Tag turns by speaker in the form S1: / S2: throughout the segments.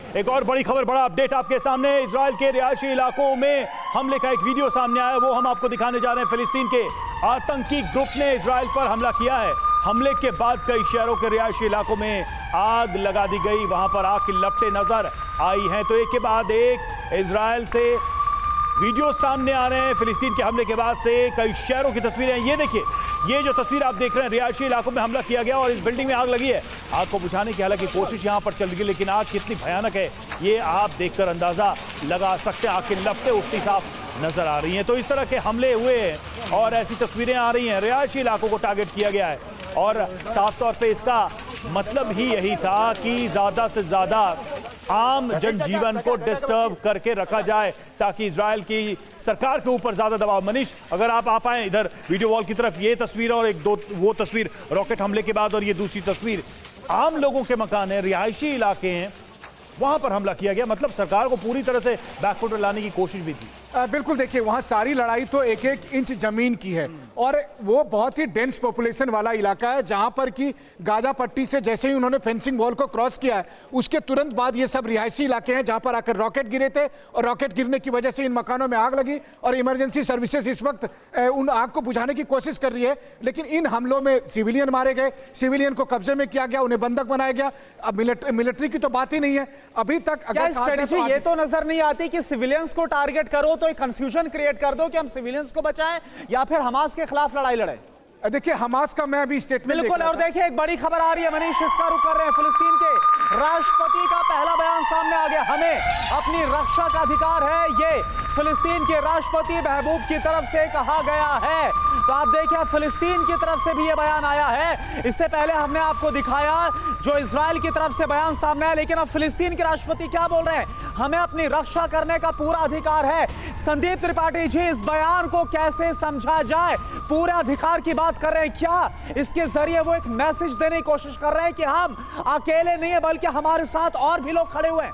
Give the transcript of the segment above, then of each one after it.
S1: एक और बड़ी खबर, बड़ा अपडेट आपके सामने। इजराइल के रिहायशी इलाकों में हमले का एक वीडियो सामने आया, वो हम आपको दिखाने जा रहे हैं। फिलिस्तीन के आतंकी ग्रुप ने इजराइल पर हमला किया है। हमले के बाद कई शहरों के रिहायशी इलाकों में आग लगा दी गई, वहां पर आग की लपटें नजर आई हैं। तो एक के बाद एक इजराइल से वीडियो सामने आ रहे हैं। फिलिस्तीन के हमले के बाद से कई शहरों की तस्वीरें हैं। ये देखिए, ये जो तस्वीर आप देख रहे हैं, रिहायशी इलाकों में हमला किया गया और इस बिल्डिंग में आग लगी है। आग को बुझाने की हालांकि कोशिश यहां पर चल रही है, लेकिन आग कितनी भयानक है ये आप देखकर अंदाजा लगा सकते हैं। आग की लपटें उठती साफ नजर आ रही हैं। तो इस तरह के हमले हुए हैं और ऐसी तस्वीरें आ रही हैं। रिहायशी इलाकों को टारगेट किया गया है और साफ तौर पे इसका मतलब ही यही था कि ज्यादा से ज्यादा आम जनजीवन को डिस्टर्ब करके रखा जाए ताकि इजराइल की सरकार के ऊपर ज्यादा दबाव। मनीष, अगर आप आ पाए इधर वीडियो वॉल की तरफ, ये तस्वीर और एक दो वो तस्वीर रॉकेट हमले के बाद, और ये दूसरी तस्वीर आम लोगों के मकान है, रिहायशी इलाके हैं, वहां पर हमला किया गया। मतलब सरकार को पूरी तरह से बैकफुट पर लाने की कोशिश भी थी।
S2: बिल्कुल, देखिए वहां सारी लड़ाई तो एक एक इंच जमीन की है और वो बहुत ही डेंस पॉपुलेशन वाला इलाका है, जहां पर कि गाजा पट्टी से जैसे ही उन्होंने फेंसिंग वॉल को क्रॉस किया है उसके तुरंत बाद ये सब रिहायशी इलाके हैं जहां पर आकर रॉकेट गिरे थे और रॉकेट गिरने की वजह से इन मकानों में आग लगी और इमरजेंसी सर्विसेज इस वक्त उन आग को बुझाने की कोशिश कर रही है। लेकिन इन हमलों में सिविलियन मारे गए, सिविलियन को कब्जे में किया गया, उन्हें बंधक बनाया गया। अब मिलिट्री की तो बात ही नहीं है अभी तक।
S3: अगर स्ट्रेटजी ये तो नजर नहीं आती कि सिविलियंस को टारगेट करो तो एक कंफ्यूजन क्रिएट कर दो कि हम सिविलियंस को बचाएं या फिर हमास के खिलाफ लड़ाई लड़ें।
S2: देखिए हमास का मैं अभी स्टेटमेंट
S3: बिल्कुल, और देखिए एक बड़ी खबर आ रही है मनीष, इसका रुख कर रहे हैं। फिलिस्तीन के राष्ट्रपति का पहला बयान सामने आ गया, हमें अपनी रक्षा का अधिकार है, ये फिलिस्तीन के राष्ट्रपति महबूब की तरफ से कहा गया है। तो आप देखिए फिलिस्तीन की तरफ से भी ये बयान आया है। इससे पहले हमने आपको दिखाया जो इजराइल की तरफ से बयान सामने आया, लेकिन अब फिलिस्तीन के राष्ट्रपति क्या बोल रहे हैं, हमें अपनी रक्षा करने का पूरा अधिकार है। संदीप त्रिपाठी जी, इस बयान को कैसे समझा जाए? पूरे अधिकार की बात कर रहे हैं क्या? इसके जरिए वो एक मैसेज देने की कोशिश कर रहे हैं कि हम अकेले नहीं है बल्कि हमारे साथ और भी लोग खड़े हुए हैं।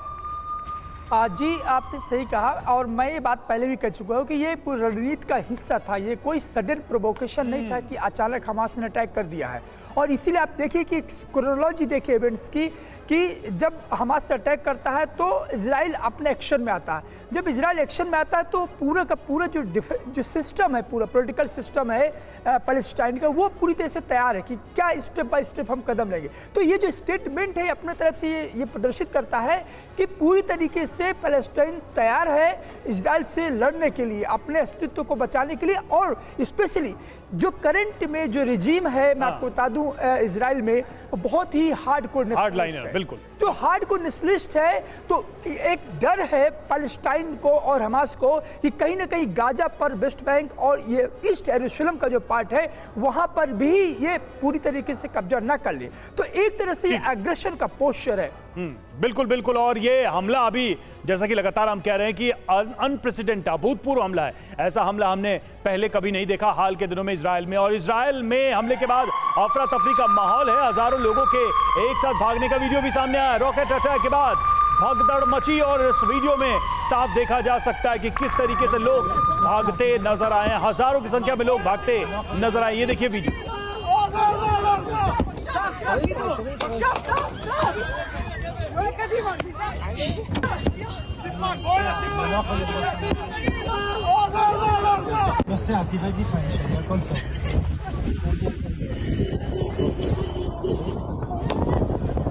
S4: जी, आपने सही कहा और मैं ये बात पहले भी कह चुका हूँ कि ये पूरी रणनीति का हिस्सा था। ये कोई सडन प्रोवोकेशन नहीं था कि अचानक हमास ने अटैक कर दिया है। और इसीलिए आप देखिए कि क्रोनोलॉजी देखिए इवेंट्स की कि जब हमास से अटैक करता है तो इजराइल अपने एक्शन में आता है। जब इजराइल एक्शन में आता है तो पूरा का पूरा जो सिस्टम है, पूरा पॉलिटिकल सिस्टम है पैलेस्टाइन का, वो पूरी तरह से तैयार है कि क्या स्टेप बाय स्टेप हम कदम लेंगे। तो ये जो स्टेटमेंट है अपने तरफ से ये प्रदर्शित करता है कि पूरी तरीके से पैलेस्टाइन तैयार है इजराइल से लड़ने के लिए, अपने अस्तित्व को बचाने के लिए। और स्पेशली जो करंट में जो रिजीम है, मैं आपको बता दूं इजराइल में, बहुत ही हार्डलाइनर, बिल्कुल जो हार्डकोर नेशनलिस्ट है। तो एक डर है पैलेस्टाइन को और हमास को कि कहीं ना कहीं गाजा पर, वेस्ट बैंक और ये ईस्ट यरूशलेम का जो पार्ट है वहां पर भी ये पूरी तरीके से कब्जा ना कर ले। तो एक तरह से ये एग्रेशन का पोस्चर है।
S1: बिल्कुल बिल्कुल। और ये हमला अभी जैसा कि लगातार हम कह रहे हैं कि अनप्रेसिडेंट, अभूतपूर्व हमला है। ऐसा हमला हमने पहले कभी नहीं देखा हाल के दिनों में इजराइल में। और इजराइल में हमले के बाद अफरा तफरी का माहौल है, हजारों लोगों के एक साथ भागने का वीडियो भी सामने आया। रॉकेट अटैक के बाद भगदड़ मची और इस वीडियो में साफ देखा जा सकता है कि किस तरीके से लोग भागते नजर आए हैं। हजारों की संख्या में लोग भागते नजर आए। ये देखिए video.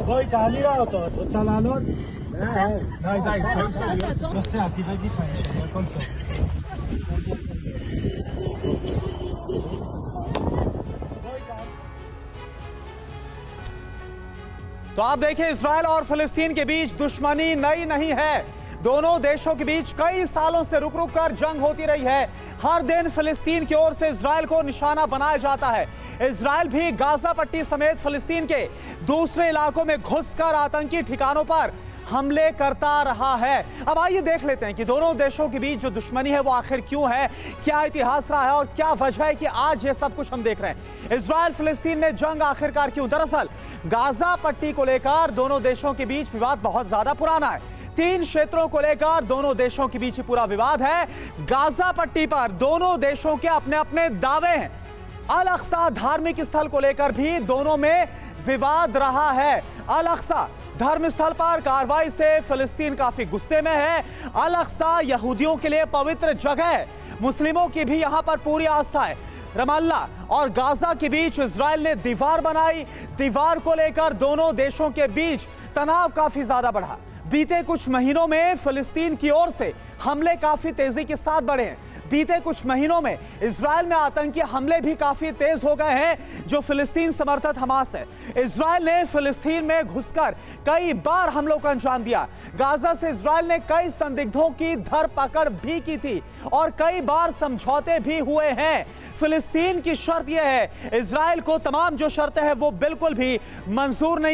S5: Voi Italia to Salalon. Dai, você aqui vai diferente,
S3: तो आप देखिए इजराइल और फिलिस्तीन के बीच दुश्मनी नई नहीं है। दोनों देशों के बीच कई सालों से रुक रुक कर जंग होती रही है। हर दिन फिलिस्तीन की ओर से इजराइल को निशाना बनाया जाता है। इजराइल भी गाजा पट्टी समेत फिलिस्तीन के दूसरे इलाकों में घुसकर आतंकी ठिकानों पर हमले करता रहा है। अब आइए देख लेते हैं कि दोनों देशों के बीच जो दुश्मनी है वो आखिर क्यों है, क्या इतिहास रहा है और क्या वजह है कि आज ये सब कुछ हम देख रहे हैं। इजराइल फिलिस्तीन में जंग आखिरकार क्यों? दरअसल गाजा पट्टी को लेकर दोनों देशों के बीच विवाद बहुत ज्यादा पुराना है। 3 क्षेत्रों को लेकर दोनों देशों के बीच पूरा विवाद है। गाजा पट्टी पर दोनों देशों के अपने अपने दावे हैं। अल अक्सा धार्मिक स्थल को लेकर भी दोनों में विवाद रहा है। अल अक्सा धर्मस्थल पर कार्रवाई से फिलिस्तीन काफी गुस्से में है। अल अक्सा यहूदियों के लिए पवित्र जगह है, मुस्लिमों की भी यहां पर पूरी आस्था है। रमल्ला और गाजा के बीच इजराइल ने दीवार बनाई। दीवार को लेकर दोनों देशों के बीच तनाव काफी ज्यादा बढ़ा। बीते कुछ महीनों में फिलिस्तीन की ओर से हमले काफी तेजी के साथ बढ़े हैं। बीते कुछ महीनों में इजराइल में आतंकी हमले भी काफी तेज हो गए हैं, जो फिलिस्तीन समर्थित हमास है। इजराइल ने फिलिस्तीन में घुसकर कई बार हमलों को अंजाम दिया। गाजा से इजराइल ने कई संदिग्धों की धरपकड़ भी की थी और कई बार समझौते भी हुए हैं। फिलिस्तीन की शर्त यह है, इजराइल को तमाम जो शर्तें हैं वो बिल्कुल भी मंजूर नहीं